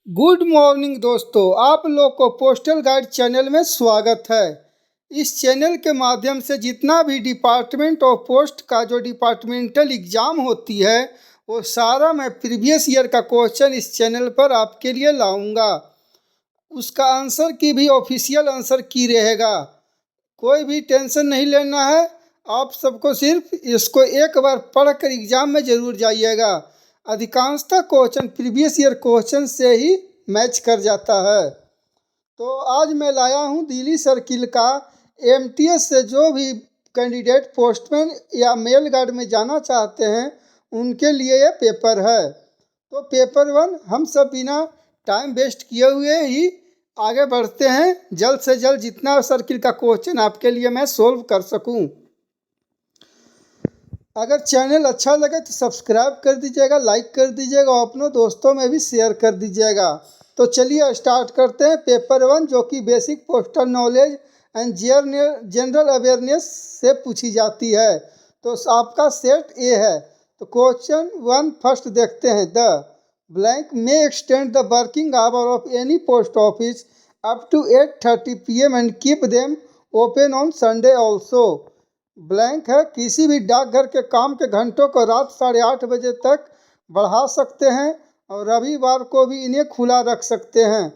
Good morning दोस्तों, आप लोग को पोस्टल गाइड चैनल में स्वागत है। इस चैनल के माध्यम से जितना भी डिपार्टमेंट ऑफ पोस्ट का जो डिपार्टमेंटल एग्ज़ाम होती है वो सारा मैं प्रीवियस ईयर का क्वेश्चन इस चैनल पर आपके लिए लाऊंगा। उसका आंसर की भी ऑफिशियल आंसर की रहेगा। कोई भी टेंशन नहीं लेना है, आप सबको सिर्फ इसको एक बार पढ़कर एग्ज़ाम में ज़रूर जाइएगा। अधिकांशतः क्वेश्चन प्रीवियस ईयर क्वेश्चन से ही मैच कर जाता है। तो आज मैं लाया हूँ दिल्ली सर्किल का एमटीएस से जो भी कैंडिडेट पोस्टमैन या मेल गार्ड में जाना चाहते हैं उनके लिए ये पेपर है। तो पेपर 1 हम सब बिना टाइम वेस्ट किए हुए ही आगे बढ़ते हैं, जल्द से जल्द जितना सर्किल का क्वेश्चन आपके लिए मैं सोल्व कर सकूं। अगर चैनल अच्छा लगे तो सब्सक्राइब कर दीजिएगा, लाइक कर दीजिएगा और अपने दोस्तों में भी शेयर कर दीजिएगा। तो चलिए स्टार्ट करते हैं। पेपर 1 जो कि basic postal knowledge and general awareness से पूछी जाती है। तो आपका सेट ए है। तो क्वेश्चन 1 फर्स्ट देखते हैं। द ब्लैंक में extend the working hour of any post office up to 8:30 PM and keep them open on Sunday also. Blank है, किसी भी डाकघर के काम के घंटों को रात 8:30 बजे तक बढ़ा सकते हैं और रविवार को भी इन्हें खुला रख सकते हैं।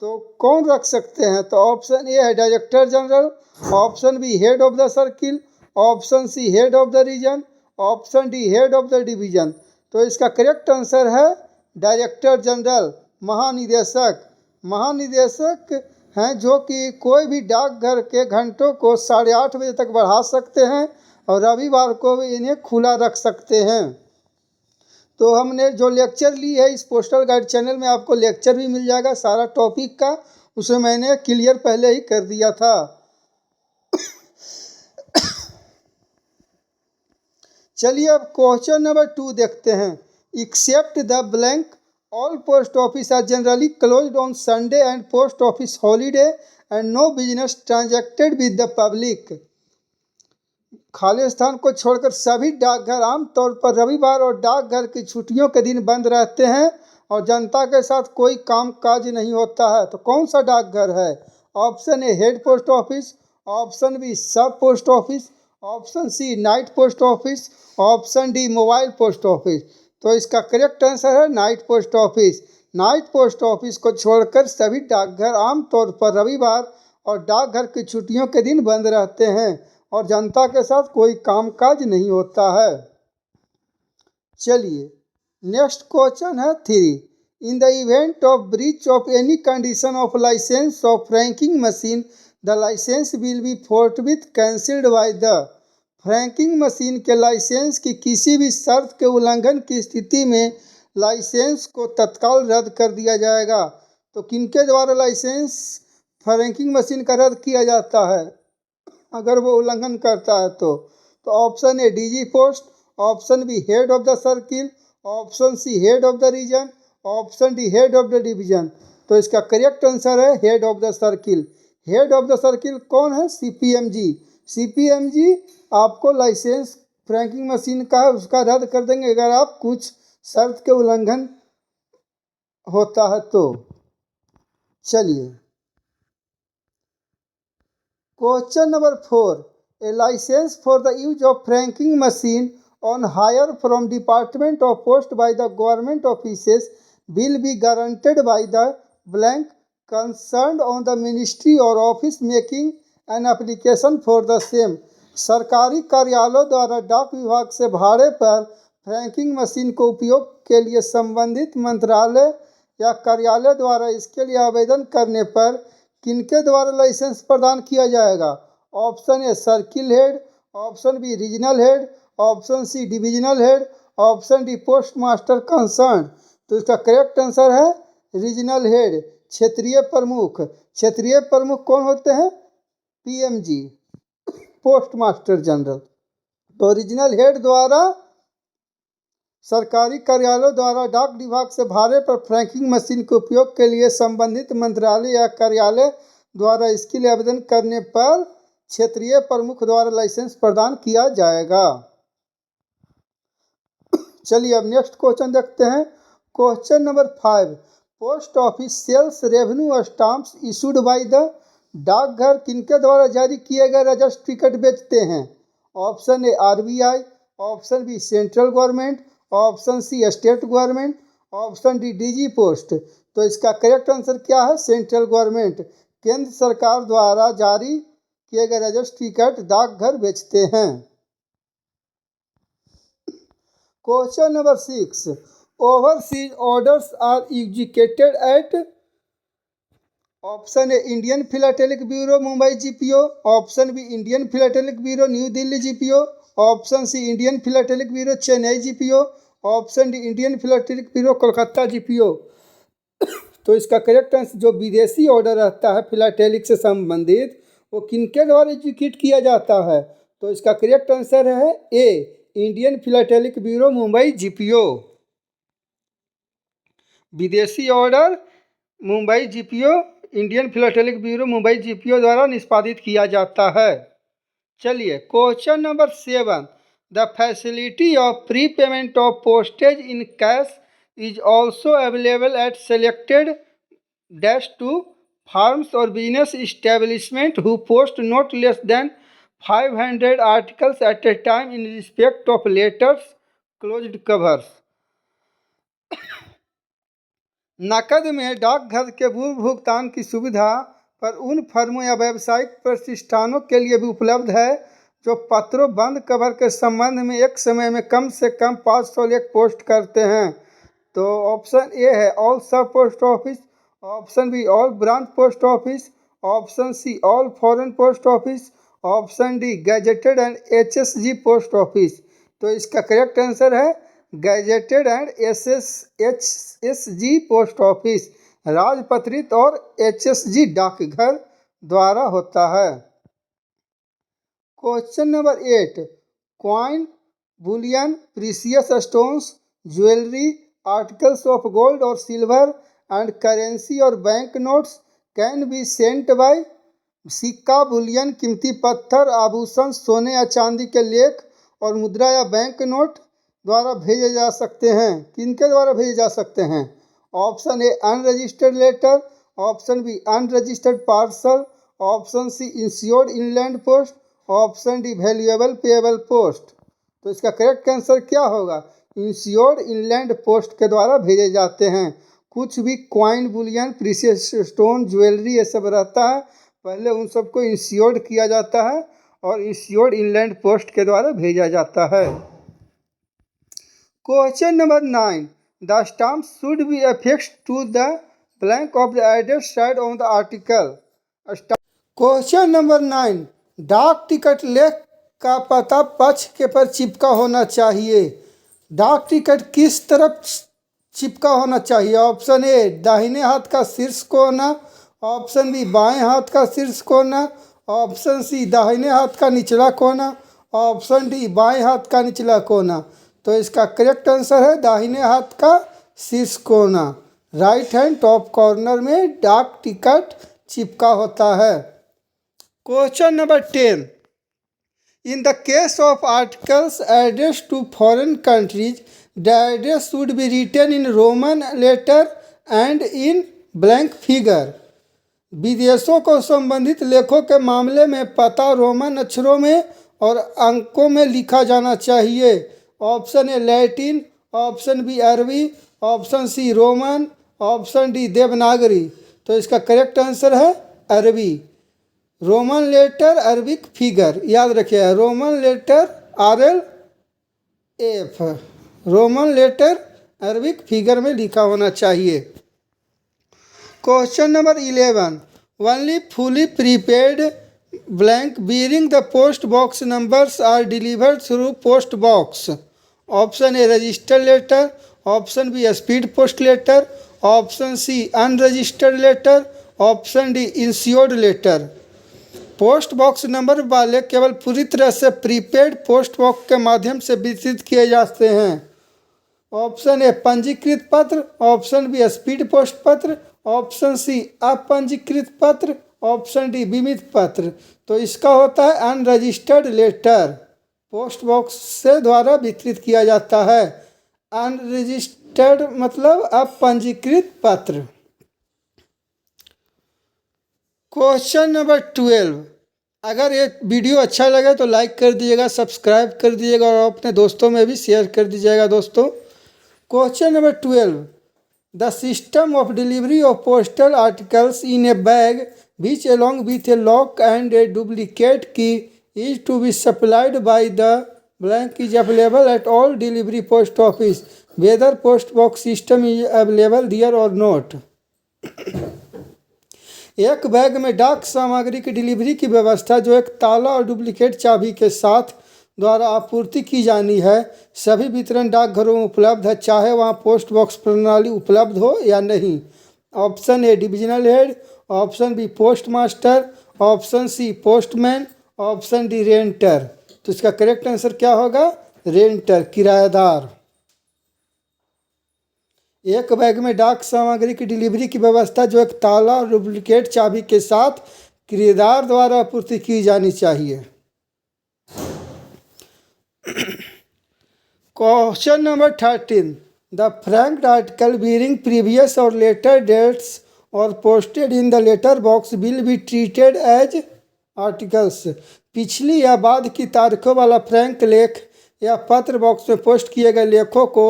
तो कौन रख सकते हैं? तो ऑप्शन ए है director general, option B head of the circle, option C head of the region, option D head of the division. तो इसका करेक्ट आंसर है डायरेक्टर जनरल, महानिदेशक। महानिदेशक हैं जो कि कोई भी डाकघर के घंटों को 8:30 बजे तक बढ़ा सकते हैं और रविवार को भी इन्हें खुला रख सकते हैं। तो हमने जो लेक्चर ली है इस पोस्टल गाइड चैनल में, आपको लेक्चर भी मिल जाएगा सारा टॉपिक का, उसे मैंने क्लियर पहले ही कर दिया था। चलिए अब क्वेश्चन नंबर 2 देखते हैं। Except the blank all post office are generally closed on Sunday and post office holiday and no business transacted with the public। खाली स्थान को छोड़कर सभी डाकघर आमतौर पर रविवार और डाकघर की छुट्टियों के दिन बंद रहते हैं और जनता के साथ कोई काम काज नहीं होता है। तो कौन सा डाकघर है? Option A head post office, option B sub post office, option C night post office, option D mobile post office. तो इसका करेक्ट आंसर है night post office. Night post office को छोड़कर सभी डाकघर आमतौर पर रविवार और डाकघर की छुट्टियों के दिन बंद रहते हैं और जनता के साथ कोई कामकाज नहीं होता है। चलिए नेक्स्ट क्वेश्चन है 3। In the event of breach of any condition of licence of franking machine the licence will be forthwith cancelled by the. Franking machine के लाइसेंस की किसी भी शर्त के उल्लंघन की स्थिति में लाइसेंस को तत्काल रद्द कर दिया जाएगा। तो किनके द्वारा लाइसेंस फ्रैंकिंग मशीन का रद्द किया जाता है अगर वो उल्लंघन करता है? तो option A DG post, option B head of the circle, option C head of the region, option D head of the division. तो इसका करेक्ट आंसर है head of the circle. Head of the circle कौन है? सीपीएमजी। सीपीएमजी आपको licence franking machine का है उसका रद्द कर देंगे अगर आप कुछ शर्त के उल्लंघन होता है तो। चलिए question number 4। A licence for the use of franking machine on hire from department of post by the government offices will be guaranteed by the blank concerned on the ministry और office making an application for the same. सरकारी कार्यालयों द्वारा डाक विभाग से भाड़े पर franking machine को उपयोग के लिए संबंधित मंत्रालय या कार्यालय द्वारा इसके लिए आवेदन करने पर किनके द्वारा लाइसेंस प्रदान किया जाएगा? Option A circle head, option B regional head, option C divisional head, option D post master concern. तो इसका करेक्ट आंसर है रीजनल हेड, क्षेत्रीय प्रमुख। क्षेत्रीय प्रमुख कौन होते हैं? PMG, post master general. तो रीजनल हेड द्वारा सरकारी कार्यालयों द्वारा डाक विभाग से भाड़े पर फ्रैंकिंग मशीन के उपयोग के लिए संबंधित मंत्रालय या कार्यालय द्वारा इसके लिए आवेदन करने पर क्षेत्रीय प्रमुख द्वारा लाइसेंस प्रदान किया जाएगा। चलिए अब नेक्स्ट क्वेश्चन देखते हैं। Question number 5। Post office sales revenue stamps issued by the डाकघर किनके द्वारा जारी किए गए रजिस्टर टिकट बेचते हैं? Option A RBI, option B central government, option C state government, option D DG post. तो इसका करेक्ट आंसर क्या है? सेंट्रल गवर्नमेंट, केंद्र सरकार द्वारा जारी किए गए रजिस्टर टिकट डाकघर बेचते हैं। Question number 6, overseas orders are executed at option A Indian philatelic bureau Mumbai GPO, option B Indian philatelic bureau New Delhi GPO, option C Indian philatelic bureau Chennai GPO, option D Indian philatelic bureau Kolkata GPO. तो इसका correct answer जो विदेशी order रहता है philatelic से संबंधित वो किनके द्वारा एग्जीक्यूट किया जाता है? तो इसका करेक्ट आंसर है A Indian philatelic bureau Mumbai GPO. विदेशी order Mumbai GPO Indian philatelic bureau Mumbai GPO द्वारा निष्पादित किया जाता है। चलिए question number 7, the facility of pre payment of postage in cash is also available at selected -2 firms और business establishment who post not less than 500 articles at a time in respect of letters closed covers. नकद में डाकघर के पूर्व भुगतान की सुविधा पर उन फर्मों या व्यावसायिक प्रतिष्ठानों के लिए भी उपलब्ध है जो पत्रों बंद कवर के संबंध में एक समय में कम से कम 500 लेख पोस्ट करते हैं। तो ऑप्शन ए है all sub post office, option B all branch post office, option C all foreign post office, option D gazetted and HSG post office. तो इसका करेक्ट आंसर है gazetted and HSG post office, राजपत्रित और HSG डाकघर द्वारा होता है। Question number 8, coin, bullion, precious stones, jewellery, articles of gold और सिल्वर एंड करेंसी और bank notes can be sent by. सिक्का, बुलियन, कीमती पत्थर, आभूषण, सोने या चांदी के लेख और मुद्रा या बैंक नोट द्वारा भेजे जा सकते हैं। किनके द्वारा भेजे जा सकते हैं? Option A unregistered letter, option B unregistered parcel, option C insured inland post, option D valuable payable post. तो इसका करेक्ट आंसर क्या होगा? इंश्योर्ड इनलैंड पोस्ट के द्वारा भेजे जाते हैं। कुछ भी coin, Boolean, precious stone, jewellery ये सब रहता है, पहले उन सबको इंश्योर्ड किया जाता है और इंश्योर्ड इनलैंड पोस्ट के द्वारा भेजा जाता है। Question number 9, the stamp should be affixed to the blank of the address side on the article. Question number 9, डाक टिकट लेख का पता पक्ष के पर चिपका होना चाहिए। डाक टिकट किस तरफ चिपका होना चाहिए? ऑप्शन ए दाहिने हाथ का शीर्ष कोना, ऑप्शन बी बाएं हाथ का शीर्ष कोना, ऑप्शन सी दाहिने हाथ का निचला कोना, ऑप्शन डी बाएं हाथ का निचला कोना। तो इसका करेक्ट आंसर है दाहिने हाथ का शीर्ष कोना, राइट हैंड टॉप कॉर्नर में डाक टिकट चिपका होता है। Question number 10, in the case of articles address to foreign countries the address should be written in Roman letter and in blank figure. विदेशों को संबंधित लेखों के मामले में पता रोमन अक्षरों में और अंकों में लिखा जाना चाहिए। Option A Latin, option B Arabi, option C Roman, option D Devanagari. तो इसका करेक्ट आंसर है अरबी, रोमन लेटर अरबिक फिगर। याद रखिए Roman letter RLF, Roman letter Arabic figure में लिखा होना चाहिए। Question number 11, only fully prepaid blank bearing the post box numbers are delivered through post box। Option A registered letter, option B speed post letter, option C unregistered letter, option D insured letter. Post box number वाले केवल पूरी तरह से prepaid post box के माध्यम से वितरित किए जाते हैं। ऑप्शन ए पंजीकृत पत्र, ऑप्शन बी स्पीड पोस्ट पत्र, ऑप्शन सी अपंजीकृत पत्र, ऑप्शन डी बीमित पत्र। तो इसका होता है अनरजिस्टर्ड लेटर, पोस्ट बॉक्स से द्वारा वितरित किया जाता है। रजिस्टर्ड मतलब अपंजीकृत पत्र। Question number 12। अगर ये वीडियो अच्छा लगे तो लाइक कर दीजिएगा, सब्सक्राइब कर दीजिएगा और अपने दोस्तों में भी शेयर कर दीजिएगा दोस्तों। Question number 12। The system of delivery of postal articles in A bag which along with a lock and a duplicate key is to be supplied by the blank is available at all delivery post office whether post box system is available there or not। एक bag में डाक सामग्री की delivery की व्यवस्था जो एक ताला और डुप्लीकेट चाबी के साथ द्वारा आपूर्ति की जानी है, सभी वितरण डाकघरों में उपलब्ध है, चाहे वहाँ पोस्ट बॉक्स प्रणाली उपलब्ध हो या नहीं। Option A divisional head, option B post master, option C postman, option D renter. तो इसका करेक्ट आंसर क्या होगा? रेंटर, किराएदार। एक बैग में डाक सामग्री की डिलीवरी की व्यवस्था जो एक ताला और डुप्लीकेट चाबी के साथ किराएदार द्वारा आपूर्ति की जानी चाहिए। Question number 13। The franked article bearing previous or later dates or posted in the letter box will be treated as articles। पिछली या बाद की तारीखों वाला फ्रैंक लेख या पत्र बॉक्स में पोस्ट किए गए लेखों को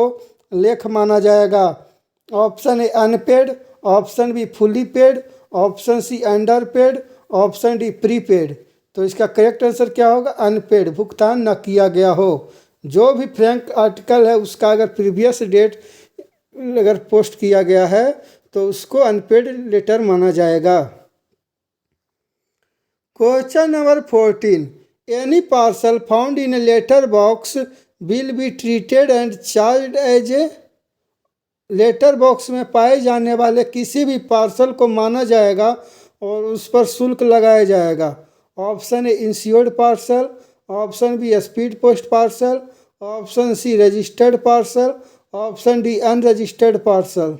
लेख माना जाएगा। Option A unpaid, option B fully paid, option C under paid, option D prepaid. तो इसका करेक्ट आंसर क्या होगा? अनपेड, भुगतान न किया गया हो। जो भी फ्रैंक आर्टिकल है उसका अगर प्रीवियस डेट अगर पोस्ट किया गया है तो उसको अनपेड लेटर माना जाएगा। Question number 14। Any parcel found in a letter box will be treated and charge as a. Letter box में पाए जाने वाले किसी भी पार्सल को माना जाएगा और उस पर शुल्क लगाया जाएगा। Option A insured parcel, option B speed post parcel, option C registered parcel, option D unregistered parcel.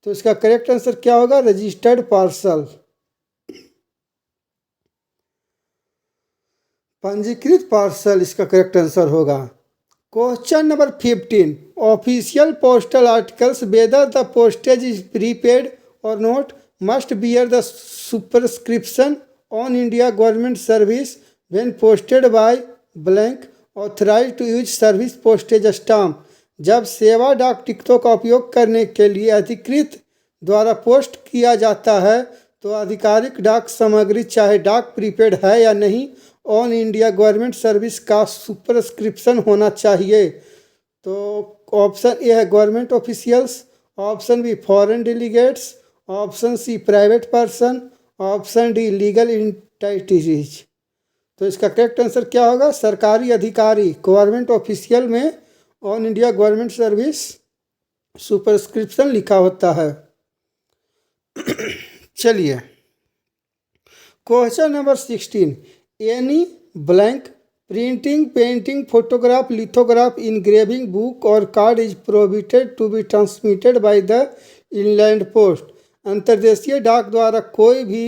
तो इसका करेक्ट आंसर क्या होगा? रजिस्टर्ड पार्सल, पंजीकृत पार्सल इसका करेक्ट आंसर होगा। Question number 15। Official postal articles whether the postage is prepaid और not must bear the superscription on India government service when posted by blank authorise to use service postage stamp. जब सेवा डाक टिकटों का उपयोग करने के लिए अधिकृत द्वारा पोस्ट किया जाता है तो आधिकारिक डाक सामग्री चाहे डाक प्रीपेड है या नहीं, ऑन इंडिया गवर्नमेंट सर्विस का सुपरस्क्रिप्शन होना चाहिए। तो ऑप्शन ए है government officials, option B foreign delegates, option C private person, option D legal entities. तो इसका करेक्ट आंसर क्या होगा? सरकारी अधिकारी, गवर्नमेंट ऑफिशियल में on India government service superscription लिखा होता है। चलिए question number 16। Any blank printing, painting, photograph, lithograph, engraving, book और card is prohibited to be transmitted by the inland post. अंतर्देशीय डाक द्वारा कोई भी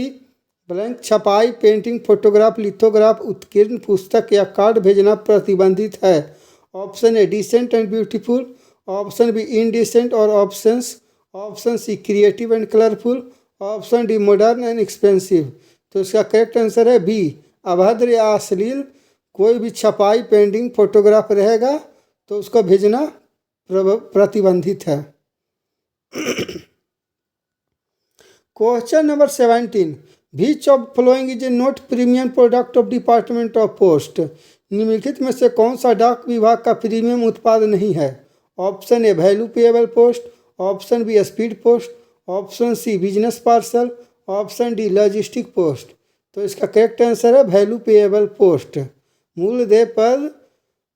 ब्लैंक छपाई, पेंटिंग, फोटोग्राफ, लिथोग्राफ, उत्कीर्ण पुस्तक या कार्ड भेजना प्रतिबंधित है। Option A decent and beautiful, option B indecent और option C creative and colourful, option D modern and expensive. तो इसका करेक्ट आंसर है बी अभद्र या अश्लील कोई भी छपाई, पेंटिंग, फोटोग्राफ रहेगा तो उसको भेजना प्रतिबंधित है। Question number 17। Which of following is a not premium product of department of post. निम्नलिखित में से कौन सा डाक विभाग का प्रीमियम उत्पाद नहीं है? Option A value payable post, option B speed post, option C business parcel, option D logistic post. तो इसका करेक्ट आंसर है वैल्यू पेएबल पोस्ट। मूल्य देय पर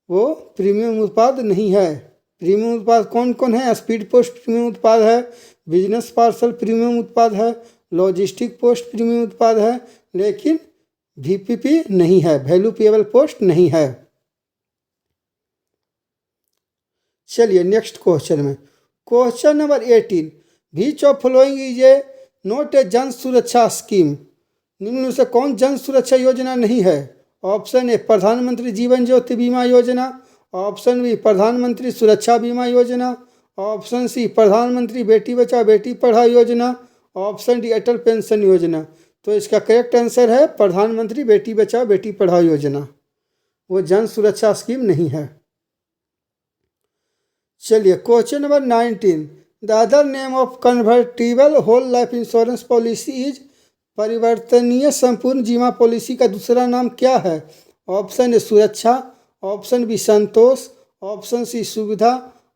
वो प्रीमियम उत्पाद नहीं है। प्रीमियम उत्पाद कौन कौन है? स्पीड पोस्ट प्रीमियम उत्पाद है, बिजनेस पार्सल प्रीमियम उत्पाद है, लॉजिस्टिक पोस्ट प्रीमियम उत्पाद है, लेकिन वीपीपी नहीं है, वैल्यू पेएबल पोस्ट नहीं है। चलिए नेक्स्ट क्वेश्चन में, question number 18। Which of following is a not a जन सुरक्षा स्कीम। निम्न में से कौन जन सुरक्षा योजना नहीं है? ऑप्शन ए प्रधानमंत्री जीवन ज्योति बीमा योजना, ऑप्शन बी प्रधानमंत्री सुरक्षा बीमा योजना, ऑप्शन सी प्रधानमंत्री बेटी बचाओ बेटी पढ़ाओ योजना, ऑप्शन डी अटल पेंशन योजना। तो इसका करेक्ट आंसर है प्रधानमंत्री बेटी बचाओ बेटी पढ़ाओ योजना, वो जन सुरक्षा स्कीम नहीं है। चलिए question number 19, the other name of convertible whole life insurance policy is, परिवर्तनीय संपूर्ण जीवन पॉलिसी का दूसरा नाम क्या है? ऑप्शन ए सुरक्षा, ऑप्शन बी संतोष, ऑप्शन सी सुविधा,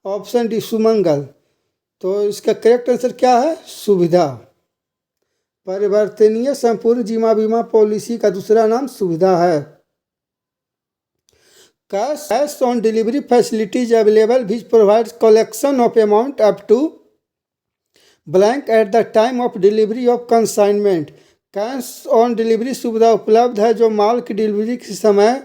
ऑप्शन डी सुमंगल। तो इसका करेक्ट आंसर क्या है? सुविधा। परिवर्तनीय संपूर्ण जीवन बीमा पॉलिसी का दूसरा नाम सुविधा है। Cash on delivery facilities available which provides collection of amount up to blank at the time of delivery of consignment. Cash on delivery सुविधा उपलब्ध है जो माल की डिलीवरी के समय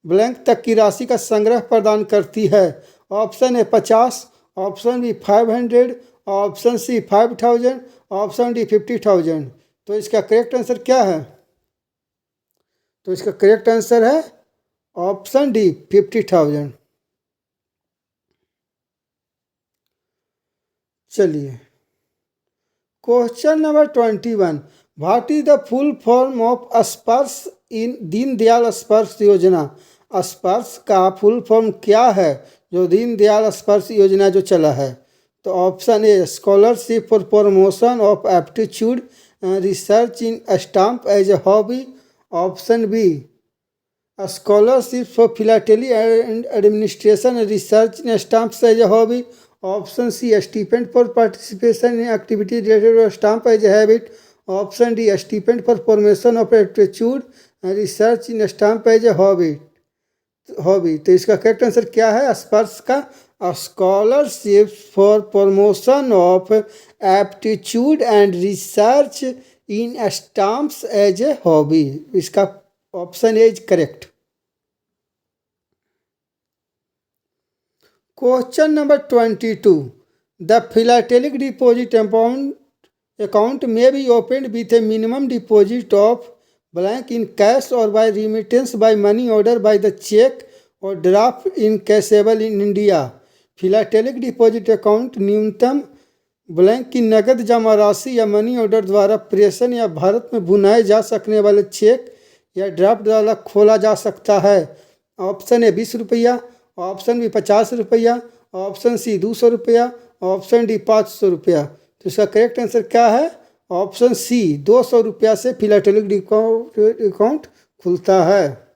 ब्लैंक तक की राशि का संग्रह प्रदान करती है। Option A 50, option B 500, option C 5000, option D 50,000। तो इसका करेक्ट आंसर क्या है? तो इसका करेक्ट आंसर है ऑप्शन डी 50,000। चलिए question number 21, what is the full form of Sparsh in Deendayal स्पर्श योजना। स्पर्श का फुल फॉर्म क्या है जो दीनदयाल स्पर्श योजना जो चला है? तो option A scholarship for promotion of aptitude research in stamp as a hobby, option B scholarship for philately and administration research in stamps as a hobby, option C stipend for participation in activity related stamp as a habit, option D stipend for formation of aptitude research in stamp as a hobby. तो इसका correct answer क्या है? स्पर्श का scholarship for promotion of aptitude and research in stamps as a hobby. इसका option A is correct. Question number 22, the philatelic deposit account may be opened with a minimum deposit of blank in cash or by remittance by money order by the check or draft in cashable in India। Philatelic deposit account न्यूनतम blank की नकद जमा राशि या money order द्वारा प्रेषण या भारत में भुनाए जा सकने वाले चेक या ड्राफ्ट द्वारा खोला जा सकता है। ऑप्शन ए 20 रुपया, ऑप्शन बी 50 रुपया, ऑप्शन सी 200 रुपया, ऑप्शन डी 500 रुपया। तो इसका करेक्ट आंसर क्या है? ऑप्शन सी 200 रुपया से फिलाटेलिक अकाउंट खुलता है।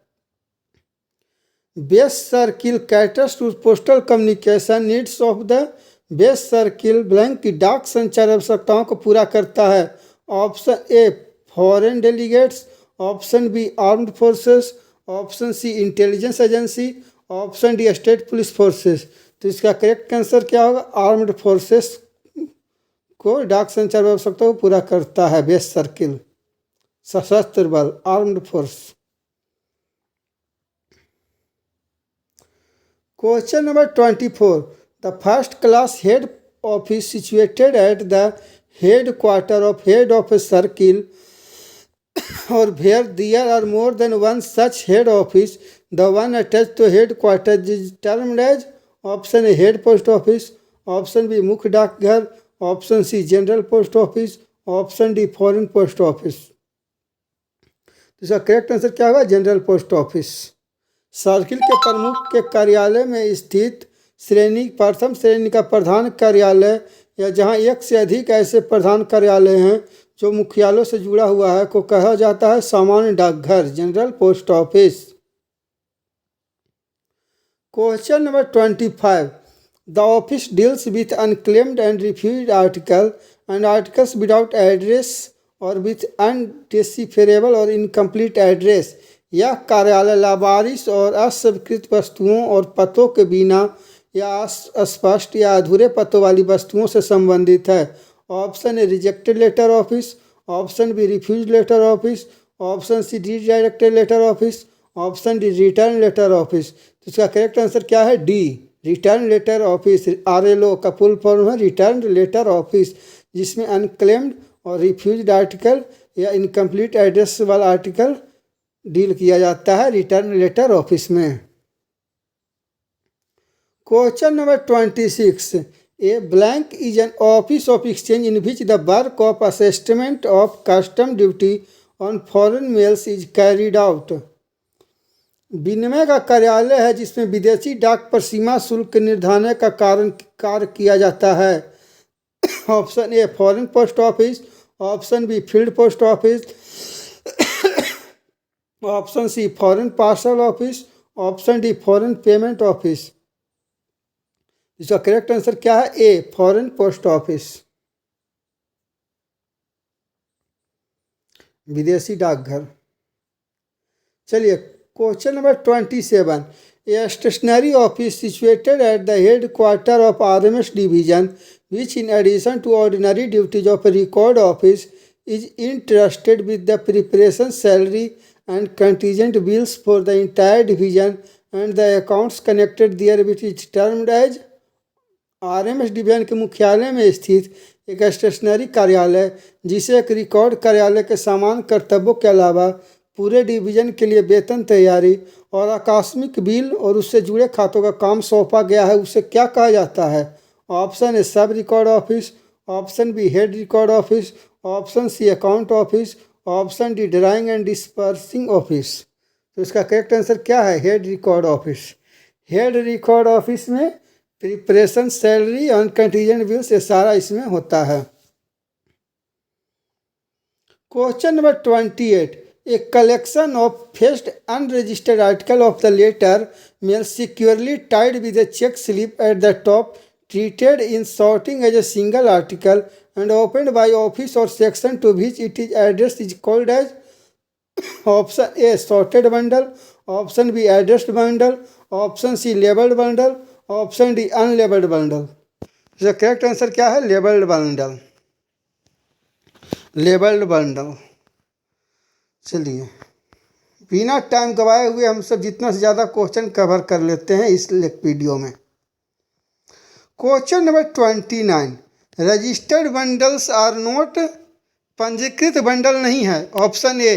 Base circle caters to postal communication needs of the base circle blank की डाक संचार आवश्यकताओं को पूरा करता है। Option A foreign delegates, option B armed forces, option C intelligence agency, option D state police forces. तो इसका करेक्ट आंसर क्या होगा? आर्म्ड फोर्सेस को डाक संचार आवश्यकता को पूरा करता है बेस सर्किल, सशस्त्र बल, armed force. Question number 24, the first class head office situated at the head quarter of head of a circle or where there are more than one such head office, the one attached to headquarters is termed as option A head post office, option B मुख्य डाकघर, option C general post office, option D foreign post office. इसका correct answer क्या होगा? General post office. Circle के प्रमुख के कार्यालय में स्थित श्रेणी प्रथम श्रेणी का प्रधान कार्यालय या जहां एक से अधिक ऐसे प्रधान कार्यालय हैं जो मुख्यालयों से जुड़ा हुआ है को कहा जाता है सामान्य डाकघर, general post office. Question number 25, the office deals with unclaimed and refused article and articles without address और विथ अनडिसिफरेबल और इनकम्प्लीट एड्रेस। यह कार्यालय लावारिस और अस्वीकृत वस्तुओं और पतों के बिना या अस्पष्ट या अधूरे पतों वाली वस्तुओं से संबंधित है। Option A rejected letter office, option B refuse letter office, option C redirected letter office, option D return letter office. तो इसका करेक्ट आंसर क्या है? D return letter office. RLO का फुल फॉर्म है रिटर्न लेटर ऑफिस, जिसमें unclaimed और refused article या incomplete address वाला आर्टिकल डील किया जाता है रिटर्न लेटर ऑफिस में। Question number 26, A blank is an office of exchange in which the work of assessment of custom duty on foreign mails is carried out. विनिमय का कार्यालय है जिसमें विदेशी डाक पर सीमा शुल्क निर्धारण का कार्य किया जाता है। Option A foreign post office, option B field post office, option C foreign parcel office, option D foreign payment office. इसका करेक्ट आंसर क्या है? ए फॉरेन पोस्ट ऑफिस, विदेशी डाकघर। चलिए question number 27। A stationery office situated at the head quarter of RMS division which in addition to ordinary duties of a record office is entrusted with the preparation salary and contingent bills for the entire division and the accounts connected therewith is termed as। RMS division के मुख्यालय में स्थित एक stationery कार्यालय जिसे एक record कार्यालय के समान कर्तव्यों के अलावा पूरे डिवीजन के लिए वेतन तैयारी और आकस्मिक बिल और उससे जुड़े खातों का काम सौंपा गया है, उसे क्या कहा जाता है? Option A sub record office, option B head record office, option C account office, option D drawing and dispersing office. तो इसका करेक्ट आंसर क्या है? Head record office. Head record office में प्रिपरेशन सैलरी और कंटीजेंट बिल्स ये सारा इसमें होता है। क्वेश्चन नंबर 28। A collection of fetched unregistered article of the letter mail securely tied with a check slip at the top, treated in sorting as a single article and opened by office or section to which it is addressed is called as। Option A sorted bundle, option B addressed bundle, option C labeled bundle, option D unlabeled bundle। इसका correct answer क्या है? labeled bundle, labeled bundle। चलिए बिना time गवाए हुए हम सब जितना से ज़्यादा क्वेश्चन कवर कर लेते हैं इस वीडियो में। Question number 29। Registered bundles are not, पंजीकृत बंडल नहीं है। Option A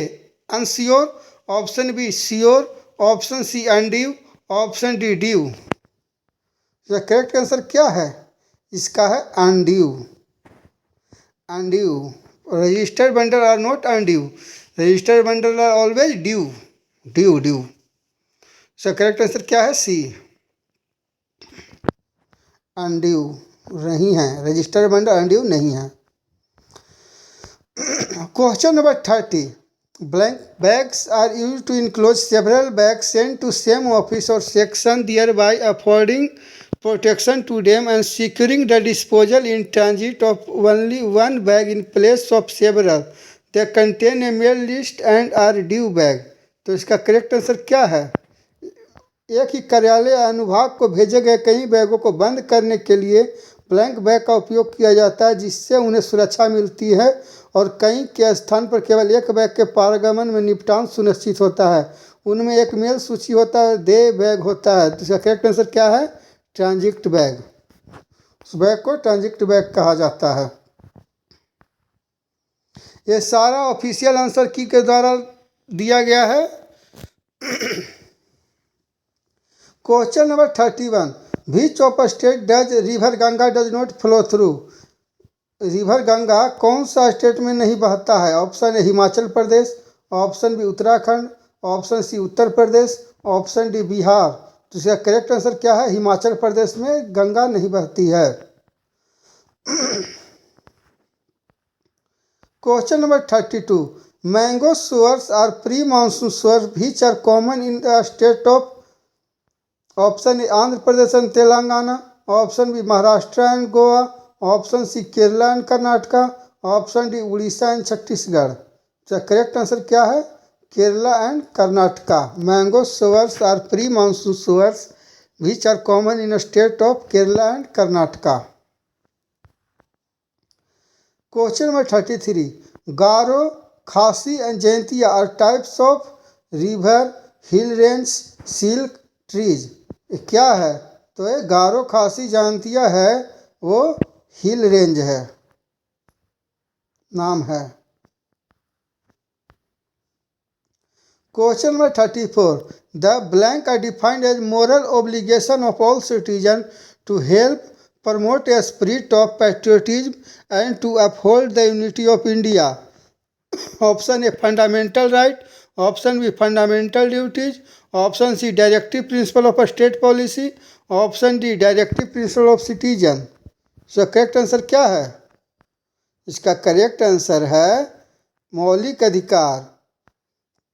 unsure, option B sure, option C undue, option D due. इसका करेक्ट आंसर क्या है? इसका है undue, undue. Registered bundle are not undue, registered bundle are always due, due due. इसका correct answer क्या है? सी अनड्यू नहीं है, रजिस्टर्ड बंडल अनड्यू नहीं है। Question number 30। Blank bags are use to enclose several bags sent to same office और section thereby affording protection to them and securing the disposal in transit of only one bag in place of several। They contain a mail list and are due bag। तो इसका correct answer क्या है? एक ही कार्यालय अनुभाग को भेजे गए कई बैगों को बंद करने के लिए ब्लैंक बैग का उपयोग किया जाता है जिससे उन्हें सुरक्षा मिलती है और कई के स्थान पर केवल एक बैग के पारगमन में निपटान सुनिश्चित होता है। उनमें एक मेल सूची होता है, दे बैग होता है। तो इसका करेक्ट आंसर क्या है? Transit bag. उस बैग को ट्रांजिट बैग कहा जाता है। ये सारा ऑफिशियल आंसर की के द्वारा दिया गया है। Question number 31। Which of state does river Ganga does not flow through. River Ganga कौन सा स्टेट में नहीं बहता है? Option A Himachal Pradesh, option B Uttarakhand, option C Uttar Pradesh, option D Bihar. तो इसका करेक्ट आंसर क्या है? हिमाचल प्रदेश में गंगा नहीं बहती है। Question number 32। Mango showers are pre monsoon showers which are common in the state of. Option A Andhra Pradesh and Telangana, option B Maharashtra and Goa, option C Kerala and Karnataka, option D Orissa and Chhattisgarh. तो correct answer क्या है? Kerala and Karnataka. Mango showers are pre monsoon showers which are common in state of Kerala and Karnataka. Question number 33। Garo, Khasi and Jaintia are types of river, hill range, silk trees. क्या है? तो ये गारो, खासी, जयंतिया है वो हिल रेंज है, नाम है। Question number 34। The blank are defined as moral obligation of all citizen to help promote a spirit of patriotism and to uphold the unity of India. Option A fundamental right, option B fundamental duties, option C directive principle of state policy, option D directive principle of citizen. इसका correct answer क्या है? इसका correct answer है मौलिक अधिकार।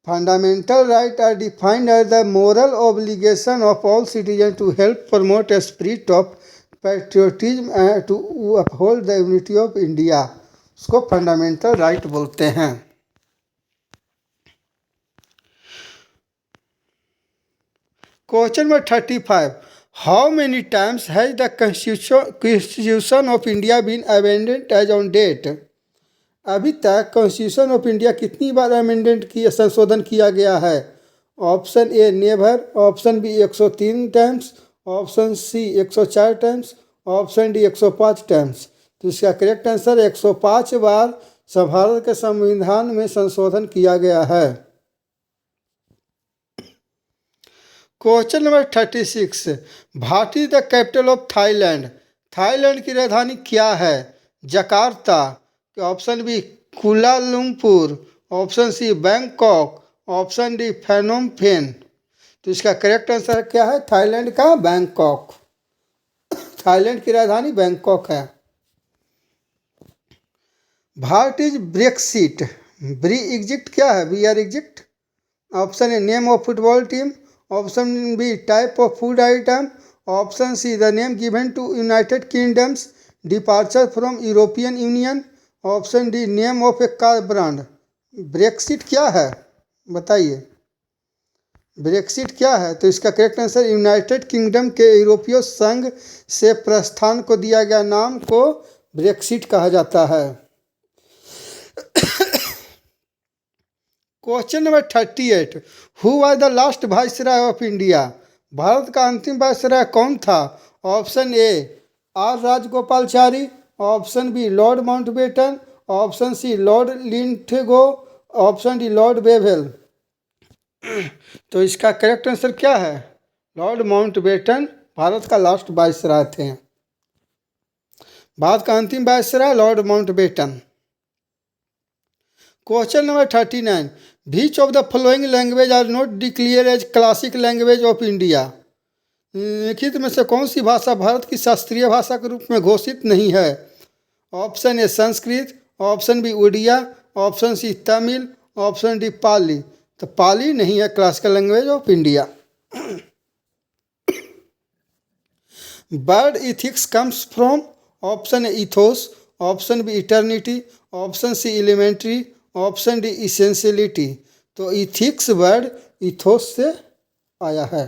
Fundamental right are defined as the moral obligation of all citizen to help promote a spirit of patriotism and to uphold the unity of India. उसको fundamental right बोलते हैं। Question number 35, how many times has the constitution of India been amended as on date. अभी तक constitution of India कितनी बार amended किया, संशोधन किया गया है? Option A never, option B 103 times, option C 104 times, option D 105 times. तो इसका करेक्ट आंसर 105 बार भारत के संविधान में संशोधन किया गया है। Question number 36, what is the capital of Thailand. Thailand की राजधानी क्या है? Jakarta, option B Kuala Lumpur, option C Bangkok, option D Phnom Penh. तो इसका करेक्ट आंसर क्या है? थाईलैंड का बैंकॉक। थाईलैंड की राजधानी बैंकॉक है। What is Brexit. Brexit क्या है? B R exit. Option A name of football team, option B type of food item, option C the name given to United Kingdom's departure from European Union, option D name of a car brand. Brexit क्या है बताइए? Brexit क्या है? तो इसका correct answer United kingdom के यूरोपीय संघ से प्रस्थान को दिया गया नाम को ब्रेक्सिट कहा जाता है। Question number 38, who was the last viceroy of India. भारत का अंतिम वाइसराय कौन था? Option A R Rajagopalachari, option B Lord Mountbatten, option C Lord Linlithgow, option D Lord Wavell. तो इसका करेक्ट आंसर क्या है? लॉर्ड माउंटबेटन भारत का लास्ट वाइसराय थे। भारत का अंतिम viceroy Lord Mountbatten. Question number 39, which of the following language are not declare as classic language of India. निम्नलिखित में से कौन सी भाषा भारत की शास्त्रीय भाषा के रूप में घोषित नहीं है? Option A Sanskrit, option B Oriya, option C Tamil, option D Pali. तो पाली नहीं है classical language of India. Word ethics comes from, option A ethos, option B eternity, option C elementary, option D essentiality. तो इथिक्स वर्ड इथोस से आया है।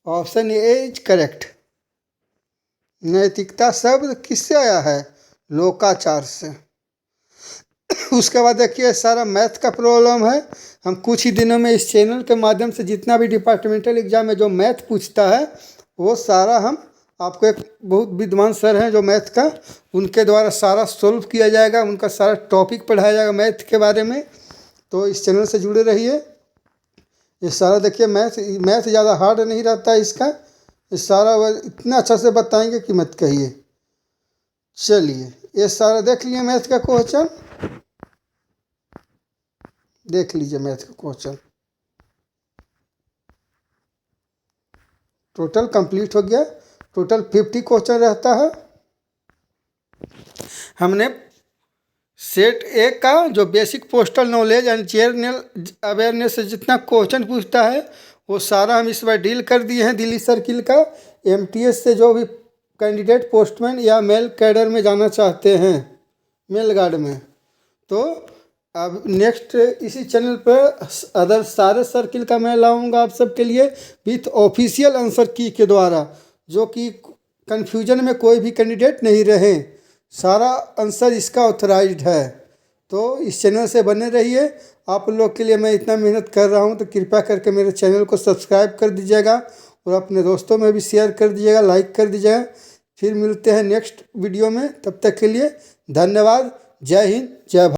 Option A is correct. नैतिकता शब्द किससे आया है? लोकाचार से। उसके बाद देखिए सारा मैथ का प्रॉब्लम है। हम कुछ ही दिनों में इस चैनल के माध्यम से जितना भी डिपार्टमेंटल एग्जाम में जो मैथ पूछता है वो सारा हम आपको, एक बहुत विद्वान सर हैं जो मैथ का, उनके द्वारा सारा सोल्व किया जाएगा, उनका सारा टॉपिक पढ़ाया जाएगा मैथ के बारे में। तो इस चैनल से जुड़े रहिए। ये सारा देखिए मैथ ज़्यादा हार्ड नहीं रहता है इसका, ये सारा इतना अच्छा से बताएंगे कि मत कहिए। चलिए ये सारा देख लिए मैथ का क्वेश्चन, देख लीजिए मैथ का क्वेश्चन टोटल कंप्लीट हो गया। टोटल 50 क्वेश्चन रहता है। हमने सेट ए का जो basic postal knowledge and general awareness से जितना क्वेश्चन पूछता है वो सारा हम इस बार डील कर दिए हैं। दिल्ली सर्किल का एमटीएस से जो भी कैंडिडेट पोस्टमैन या मेल कैडर में जाना चाहते हैं, मेल गार्ड में, तो अब नेक्स्ट इसी चैनल पर अदर सारे सर्किल का मैं लाऊंगा आप सबके लिए विथ ऑफिशियल आंसर की के द्वारा, जो कि कन्फ्यूजन में कोई भी कैंडिडेट नहीं रहे। सारा आंसर इसका ऑथराइज्ड है। तो इस चैनल से बने रहिए। आप लोग के लिए मैं इतना मेहनत कर रहा हूं तो कृपया करके मेरे चैनल को सब्सक्राइब कर दीजिएगा और अपने दोस्तों में भी शेयर कर दीजिएगा, लाइक कर दीजिएगा। फिर मिलते हैं नेक्स्ट वीडियो में, तब तक के लिए धन्यवाद। जय हिंद, जय भारत।